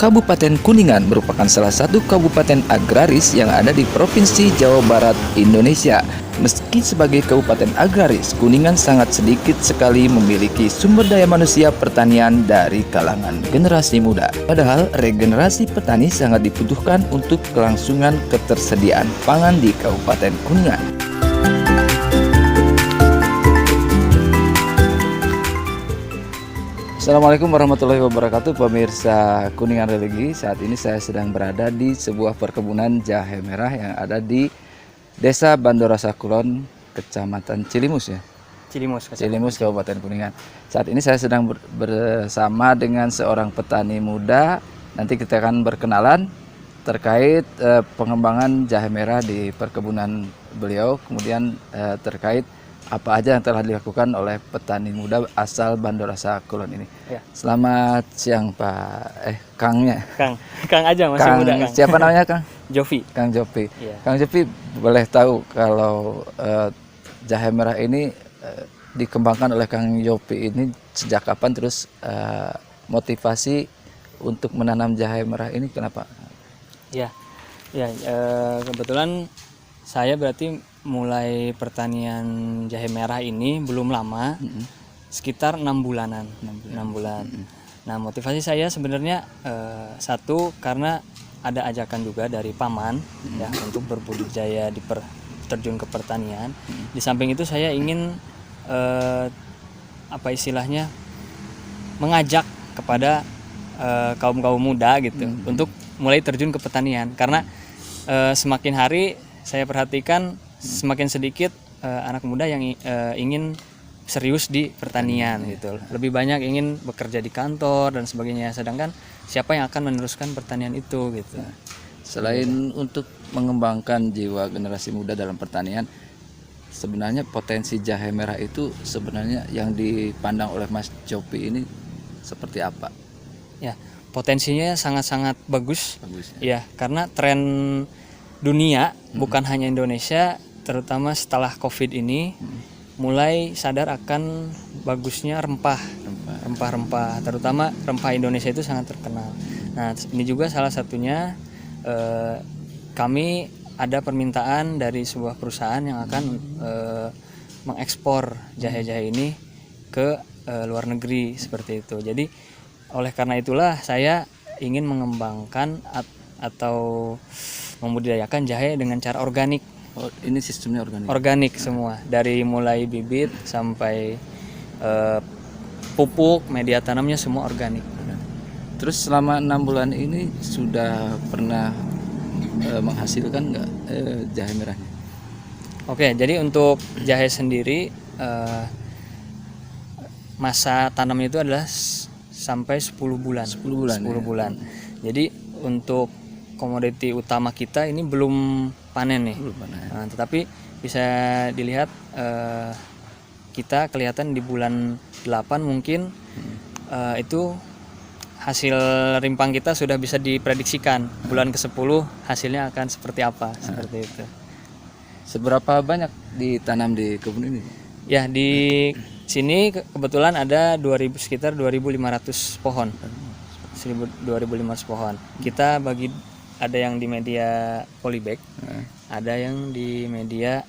Kabupaten Kuningan merupakan salah satu kabupaten agraris yang ada di Provinsi Jawa Barat, Indonesia. Meski sebagai kabupaten agraris, Kuningan sangat sedikit sekali memiliki sumber daya manusia pertanian dari kalangan generasi muda. Padahal regenerasi petani sangat dibutuhkan untuk kelangsungan ketersediaan pangan di Kabupaten Kuningan. Assalamualaikum warahmatullahi wabarakatuh, pemirsa Kuningan Religi. Saat ini saya sedang berada di sebuah perkebunan jahe merah yang ada di Desa Bandorasa Kulon, Kecamatan Cilimus ya. Cilimus, Kabupaten Kuningan. Saat ini saya sedang bersama dengan seorang petani muda. Nanti kita akan berkenalan terkait pengembangan jahe merah di perkebunan beliau, kemudian terkait apa aja yang telah dilakukan oleh petani muda asal Bandorasa Kulon ini. Ya. Selamat siang Pak, Kangnya. Kang aja masih Kang, muda Kang. siapa namanya Kang? Jovi. Kang Jopi. Ya. Kang Jopi, boleh tahu kalau jahe merah ini dikembangkan oleh Kang Jopi ini sejak kapan, terus motivasi untuk menanam jahe merah ini kenapa? Ya, kebetulan saya berarti mulai pertanian jahe merah ini belum lama, sekitar 6 bulanan. 6 bulan. Nah, motivasi saya sebenarnya satu karena ada ajakan juga dari paman ya untuk berbudidaya terjun ke pertanian. Di samping itu saya ingin mengajak kepada kaum muda gitu untuk mulai terjun ke pertanian, karena semakin hari saya perhatikan semakin sedikit anak muda yang ingin serius di pertanian gitu. Lebih banyak ingin bekerja di kantor dan sebagainya, sedangkan siapa yang akan meneruskan pertanian itu gitu. Selain untuk mengembangkan jiwa generasi muda dalam pertanian, sebenarnya potensi jahe merah itu sebenarnya yang dipandang oleh Mas Jopi ini seperti apa? Ya, potensinya sangat-sangat bagus. Ya. Ya, karena tren dunia bukan hanya Indonesia, terutama setelah COVID ini mulai sadar akan bagusnya rempah-rempah, terutama rempah Indonesia itu sangat terkenal. Nah, ini juga salah satunya kami ada permintaan dari sebuah perusahaan yang akan mengekspor jahe-jahe ini ke luar negeri seperti itu. Jadi oleh karena itulah saya ingin mengembangkan atau membudidayakan jahe dengan cara organik. Oh, ini sistemnya organik? Organik semua, dari mulai bibit sampai pupuk, media tanamnya semua organik. Terus selama 6 bulan ini sudah pernah menghasilkan nggak jahe merahnya? Oke, jadi untuk jahe sendiri masa tanamnya itu adalah sampai 10 bulan. 10 bulan. Jadi untuk komoditi utama kita ini belum panen nih. Nah, tetapi bisa dilihat kita kelihatan di bulan 8 mungkin itu hasil rimpang kita sudah bisa diprediksikan. Bulan ke-10 hasilnya akan seperti apa, seperti itu. Seberapa banyak ditanam di kebun ini? Ya, di sini kebetulan ada sekitar 2.500 pohon. 2.500 pohon. Kita bagi, ada yang di media polybag, ada yang di media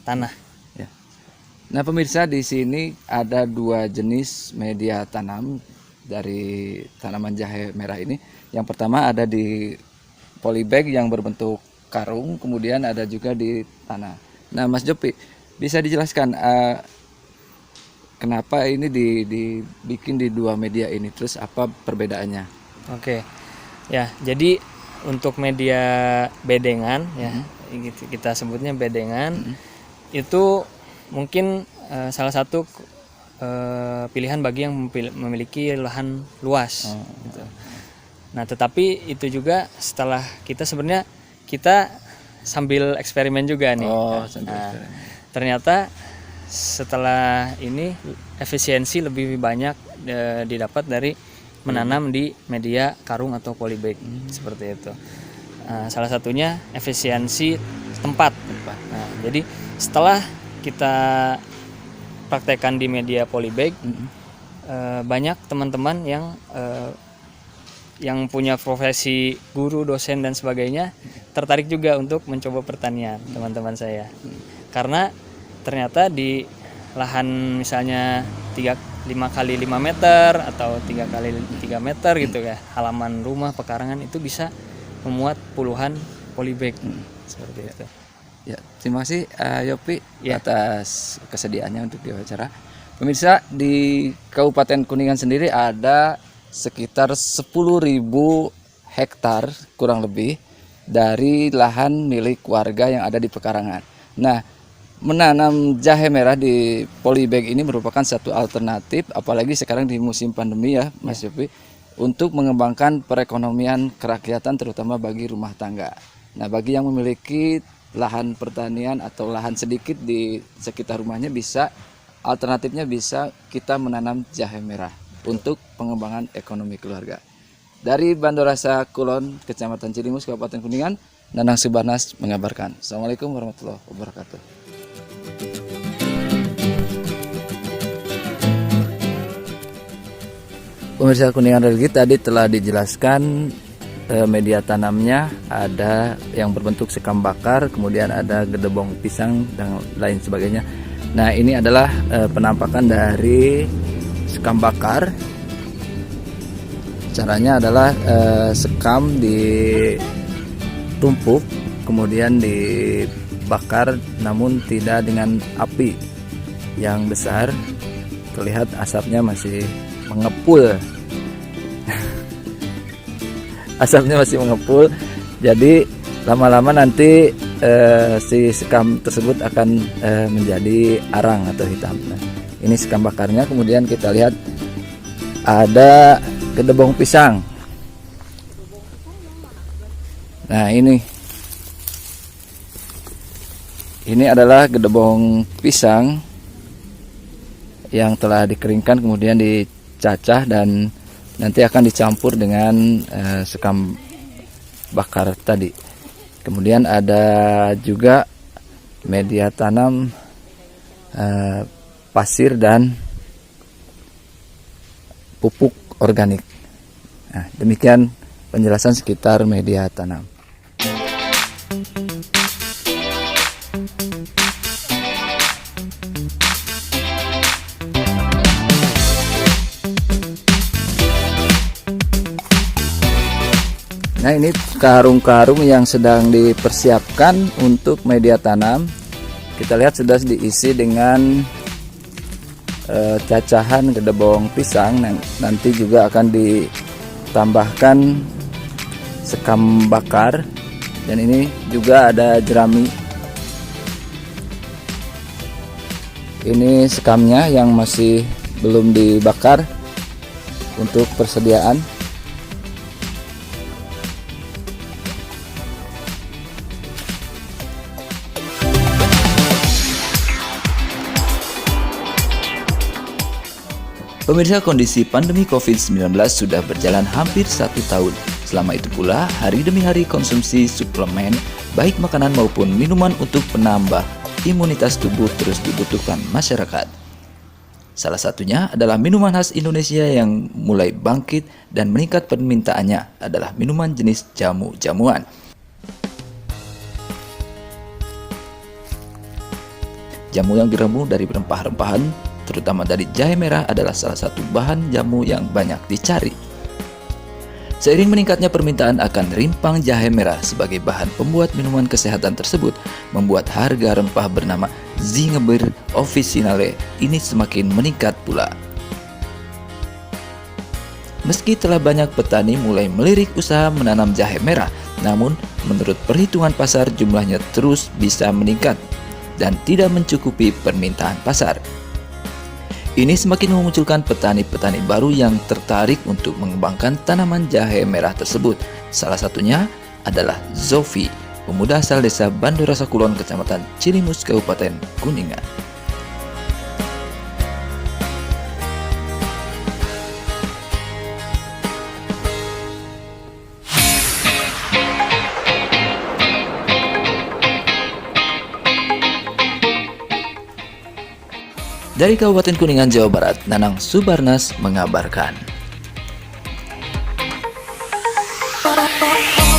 tanah. Ya. Nah, pemirsa, di sini ada 2 jenis media tanam dari tanaman jahe merah ini. Yang pertama ada di polybag yang berbentuk karung, kemudian ada juga di tanah. Nah, Mas Jopi, bisa dijelaskan kenapa ini dibikin di 2 media ini, terus apa perbedaannya? Oke. Ya, jadi untuk media bedengan ya, kita sebutnya bedengan, itu mungkin salah satu pilihan bagi yang memiliki lahan luas. Gitu. Nah, tetapi itu juga setelah kita sambil eksperimen juga nih. Ternyata setelah ini efisiensi lebih banyak didapat dari menanam di media karung atau polybag seperti itu. Salah satunya efisiensi tempat. Nah, jadi setelah kita praktekkan di media polybag, banyak teman-teman yang yang punya profesi guru, dosen dan sebagainya tertarik juga untuk mencoba pertanian, teman-teman saya. Karena ternyata di lahan misalnya 5 kali 5 meter atau 3 kali 3 meter gitu ya, halaman rumah pekarangan itu bisa memuat puluhan polybag seperti itu. Ya, terima kasih Yopi Ya. atas kesediaannya untuk diwawancara. Pemirsa, di Kabupaten Kuningan sendiri ada sekitar 10.000 hektar kurang lebih dari lahan milik warga yang ada di pekarangan. Nah, menanam jahe merah di polybag ini merupakan satu alternatif, apalagi sekarang di musim pandemi ya Mas Yopi, untuk mengembangkan perekonomian kerakyatan terutama bagi rumah tangga. Nah, bagi yang memiliki lahan pertanian atau lahan sedikit di sekitar rumahnya, bisa alternatifnya bisa kita menanam jahe merah untuk pengembangan ekonomi keluarga. Dari Bandorasa Kulon, Kecamatan Cilimus, Kabupaten Kuningan, Nanang Subarnas mengabarkan. Assalamualaikum warahmatullahi wabarakatuh. Pemirsa Kuningan Religi, tadi telah dijelaskan media tanamnya ada yang berbentuk sekam bakar, kemudian ada gedebong pisang dan lain sebagainya. Nah, ini adalah penampakan dari sekam bakar. Caranya adalah sekam ditumpuk kemudian dibakar, namun tidak dengan api yang besar. Terlihat asapnya masih mengepul. Asapnya masih mengepul. Jadi lama-lama nanti si sekam tersebut akan menjadi arang atau hitam. Nah, ini sekam bakarnya. Kemudian kita lihat ada gedebong pisang. Nah, ini adalah gedebong pisang yang telah dikeringkan kemudian dicacah dan nanti akan dicampur dengan sekam bakar tadi. Kemudian ada juga media tanam pasir dan pupuk organik. Nah, demikian penjelasan sekitar media tanam. Nah, ini karung-karung yang sedang dipersiapkan untuk media tanam. Kita lihat sudah diisi dengan cacahan gedebong pisang. Nanti juga akan ditambahkan sekam bakar, dan ini juga ada jerami. Ini sekamnya yang masih belum dibakar untuk persediaan. Pemirsa, kondisi pandemi COVID-19 sudah berjalan hampir 1 tahun. Selama itu pula, hari demi hari konsumsi suplemen, baik makanan maupun minuman untuk penambah imunitas tubuh terus dibutuhkan masyarakat. Salah satunya adalah minuman khas Indonesia yang mulai bangkit dan meningkat permintaannya adalah minuman jenis jamu-jamuan. Jamu yang diramu dari rempah-rempahan, terutama dari jahe merah, adalah salah satu bahan jamu yang banyak dicari. Seiring meningkatnya permintaan akan rimpang jahe merah sebagai bahan pembuat minuman kesehatan tersebut, membuat harga rempah bernama Zingebir Officinale ini semakin meningkat pula. Meski telah banyak petani mulai melirik usaha menanam jahe merah, namun menurut perhitungan pasar jumlahnya terus bisa meningkat dan tidak mencukupi permintaan pasar. Ini semakin memunculkan petani-petani baru yang tertarik untuk mengembangkan tanaman jahe merah tersebut. Salah satunya adalah Zofi, pemuda asal desa Bandorasa Kulon, Kecamatan Cilimus, Kabupaten Kuningan. Dari Kabupaten Kuningan, Jawa Barat, Nanang Subarnas mengabarkan. oh, oh, oh.